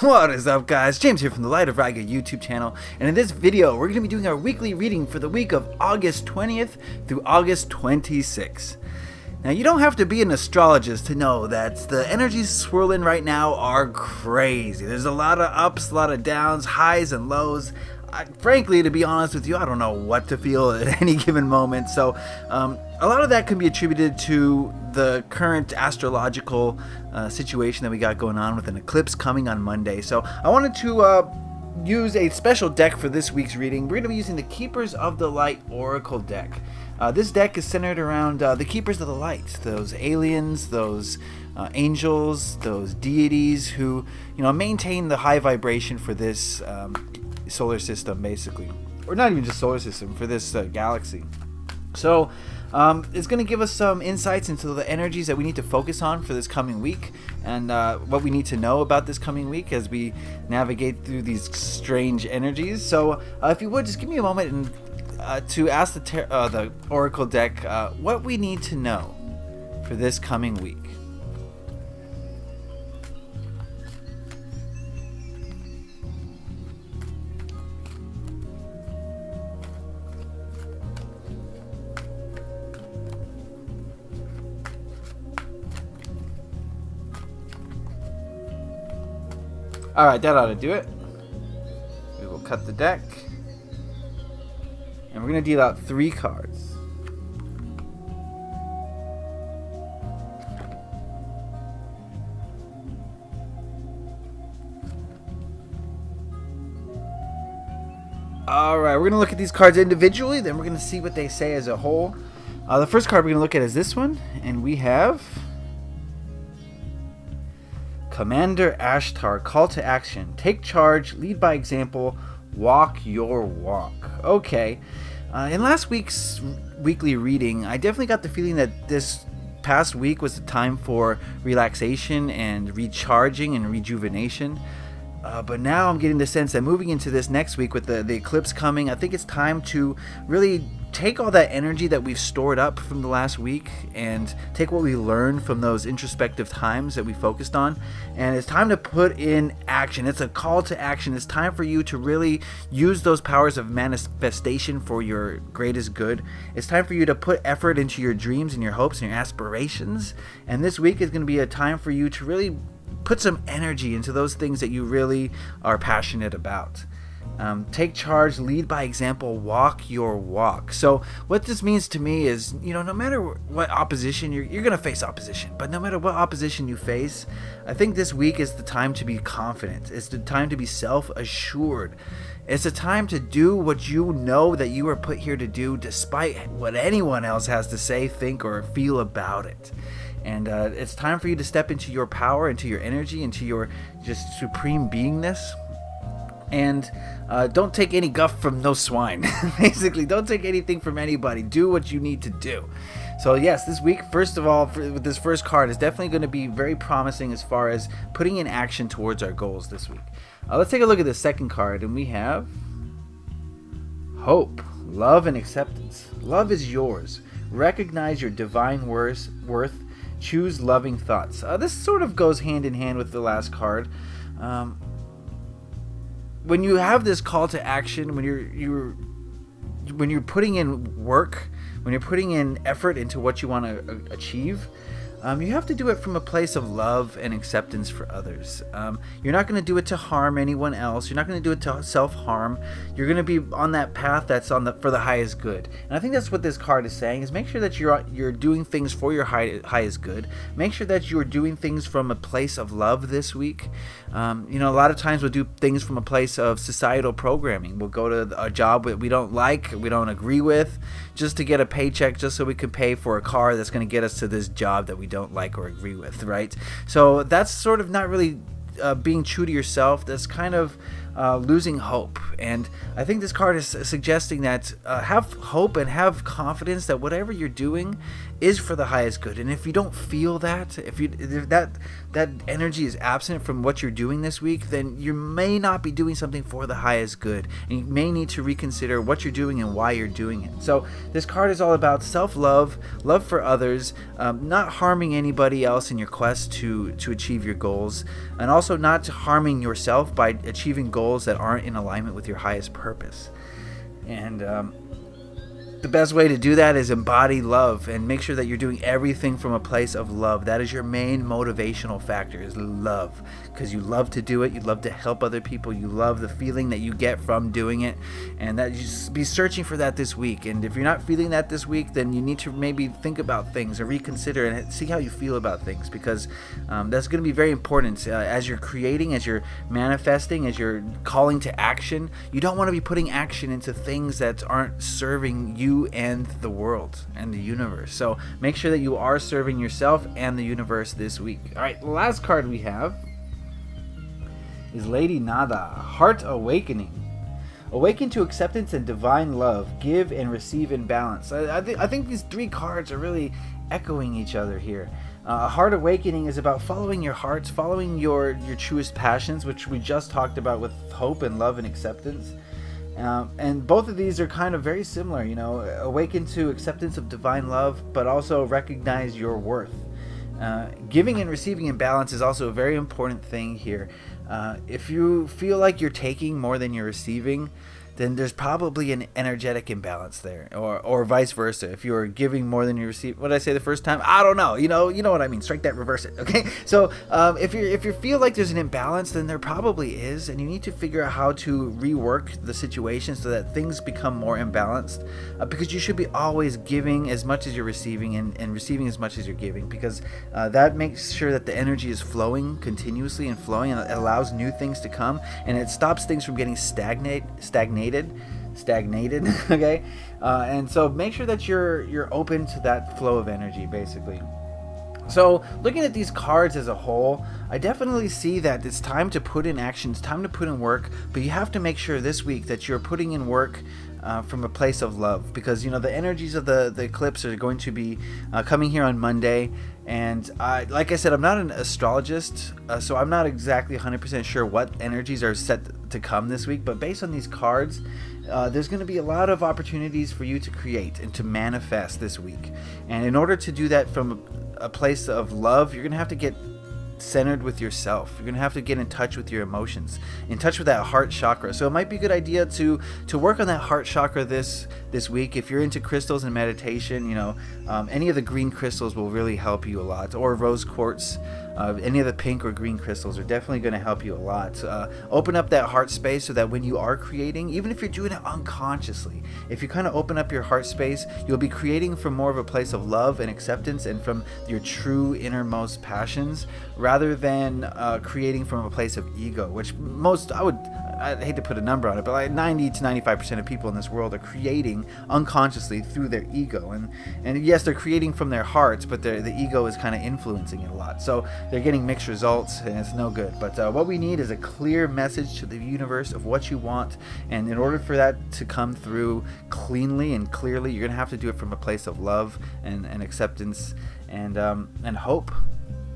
What is up, guys? James here from the Light of Raga YouTube channel, and in this video we're going to be doing our weekly reading for the week of August 20th through August 26th. Now, you don't have to be an astrologist to know that the energies swirling right now are crazy. There's a lot of ups, a lot of downs, highs and lows. Frankly, to be honest with you, I don't know what to feel at any given moment. So a lot of that can be attributed to the current astrological situation that we got going on with an eclipse coming on Monday. So I wanted to use a special deck for this week's reading. We're going to be using the Keepers of the Light Oracle deck. This deck is centered around the Keepers of the Light, those aliens, those angels, those deities who, maintain the high vibration for this solar system, basically, or not even just solar system, for this galaxy. So it's going to give us some insights into the energies that we need to focus on for this coming week, and what we need to know about this coming week as we navigate through these strange energies. So if you would just give me a moment and to ask the Oracle deck what we need to know for this coming week. Alright, that ought to do it. We will cut the deck. And we're going to deal out 3 cards. Alright, we're going to look at these cards individually, then we're going to see what they say as a whole. The first card we're going to look at is this one, and we have Commander Ashtar, call to action. Take charge, lead by example, walk your walk. Okay. In last week's weekly reading, I definitely got the feeling that this past week was a time for relaxation and recharging and rejuvenation. But now I'm getting the sense that moving into this next week with the eclipse coming, I think it's time to really take all that energy that we've stored up from the last week and take what we learned from those introspective times that we focused on, and it's time to put in action. It's a call to action. It's time for you to really use those powers of manifestation for your greatest good. It's time for you to put effort into your dreams and your hopes and your aspirations, and this week is going to be a time for you to really put some energy into those things that you really are passionate about. Take charge, lead by example, walk your walk. So what this means to me is, no matter what opposition, you're going to face opposition, but no matter what opposition you face, I think this week is the time to be confident. It's the time to be self-assured. It's a time to do what you know that you were put here to do, despite what anyone else has to say, think, or feel about it. And it's time for you to step into your power, into your energy, into your just supreme beingness. And don't take any guff from no swine. Basically, don't take anything from anybody. Do what you need to do. So yes, this week, first of all, with this first card, is definitely going to be very promising as far as putting in action towards our goals this week. Let's take a look at the second card, and we have Hope, Love, and Acceptance. Love is yours. Recognize your divine worth. Choose loving thoughts. This sort of goes hand in hand with the last card. When you have this call to action, when you're putting in work, when you're putting in effort into what you want to achieve, you have to do it from a place of love and acceptance for others. You're not going to do it to harm anyone else. You're not going to do it to self-harm. You're going to be on that path that's for the highest good. And I think that's what this card is saying, is make sure that you're doing things for your highest good. Make sure that you're doing things from a place of love this week. A lot of times we'll do things from a place of societal programming. We'll go to a job that we don't like, we don't agree with, just to get a paycheck, just so we can pay for a car that's going to get us to this job that we don't like or agree with, right? So that's sort of not really being true to yourself. That's kind of losing hope. And I think this card is suggesting that have hope and have confidence that whatever you're doing is for the highest good. And if you don't feel that, if that energy is absent from what you're doing this week, then you may not be doing something for the highest good, and you may need to reconsider what you're doing and why you're doing it. So this card is all about self-love, love for others, not harming anybody else in your quest to achieve your goals, and also not harming yourself by achieving goals that aren't in alignment with your highest purpose. And the best way to do that is embody love and make sure that you're doing everything from a place of love. That is your main motivational factor, is love, because you love to do it. You love to help other people. You love the feeling that you get from doing it, and that you just be searching for that this week. And if you're not feeling that this week, then you need to maybe think about things or reconsider and see how you feel about things, because that's going to be very important as you're creating, as you're manifesting, as you're calling to action. You don't want to be putting action into things that aren't serving you and the world and the universe. So make sure that you are serving yourself and the universe this week. All right, the last card we have is Lady Nada, Heart Awakening. Awaken to acceptance and divine love. Give and receive in balance. I think these three cards are really echoing each other here. Heart Awakening is about following your hearts, following your truest passions, which we just talked about with hope and love and acceptance. And both of these are kind of very similar, awaken to acceptance of divine love, but also recognize your worth. Giving and receiving in balance is also a very important thing here. If you feel like you're taking more than you're receiving, then there's probably an energetic imbalance there, or vice versa. If you're giving more than you receive, what did I say the first time? I don't know. You know what I mean. Strike that, reverse it. Okay. So if you feel like there's an imbalance, then there probably is, and you need to figure out how to rework the situation so that things become more imbalanced. Because you should be always giving as much as you're receiving, and receiving as much as you're giving, because that makes sure that the energy is flowing continuously and flowing, and it allows new things to come, and it stops things from getting stagnated. Okay, and so make sure that you're open to that flow of energy, basically. So looking at these cards as a whole, I definitely see that it's time to put in action, it's time to put in work, but you have to make sure this week that you're putting in work from a place of love, because the energies of the eclipse are going to be coming here on Monday. And like I said, I'm not an astrologist, so I'm not exactly 100% sure what energies are set to come this week, but based on these cards, there's going to be a lot of opportunities for you to create and to manifest this week. And in order to do that from a place of love, you're going to have to get centered with yourself. You're going to have to get in touch with your emotions, in touch with that heart chakra. So it might be a good idea to work on that heart chakra this week. If you're into crystals and meditation, any of the green crystals will really help you a lot, or rose quartz. Any of the pink or green crystals are definitely going to help you a lot. Open up that heart space so that when you are creating, even if you're doing it unconsciously, if you kind of open up your heart space, you'll be creating from more of a place of love and acceptance and from your true innermost passions, rather than creating from a place of ego, which I hate to put a number on it, but like 90 to 95% of people in this world are creating unconsciously through their ego. And yes, they're creating from their hearts, but the ego is kind of influencing it a lot. So they're getting mixed results, and it's no good. But what we need is a clear message to the universe of what you want. And in order for that to come through cleanly and clearly, you're going to have to do it from a place of love and acceptance and hope.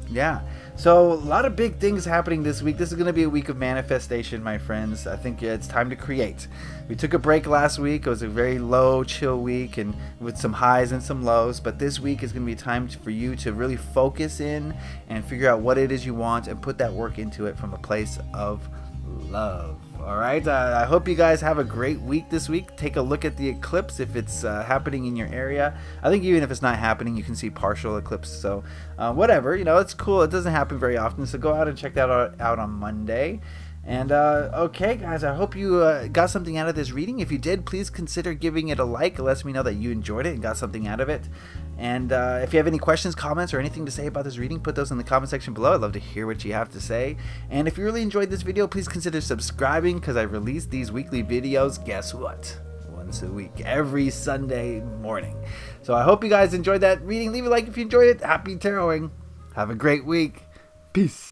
Yeah. So a lot of big things happening this week. This is going to be a week of manifestation, my friends. I think it's time to create. We took a break last week. It was a very low, chill week, and with some highs and some lows. But this week is going to be time for you to really focus in and figure out what it is you want and put that work into it from a place of love. All right. I hope you guys have a great week this week. Take a look at the eclipse if it's happening in your area. I think even if it's not happening, you can see partial eclipse. So whatever, it's cool. It doesn't happen very often. So go out and check that out on Monday. And okay, guys, I hope you got something out of this reading. If you did, please consider giving it a like. It lets me know that you enjoyed it and got something out of it. And if you have any questions, comments, or anything to say about this reading, put those in the comment section below. I'd love to hear what you have to say. And if you really enjoyed this video, please consider subscribing, because I release these weekly videos, guess what? Once a week, every Sunday morning. So I hope you guys enjoyed that reading. Leave a like if you enjoyed it. Happy taroting. Have a great week. Peace.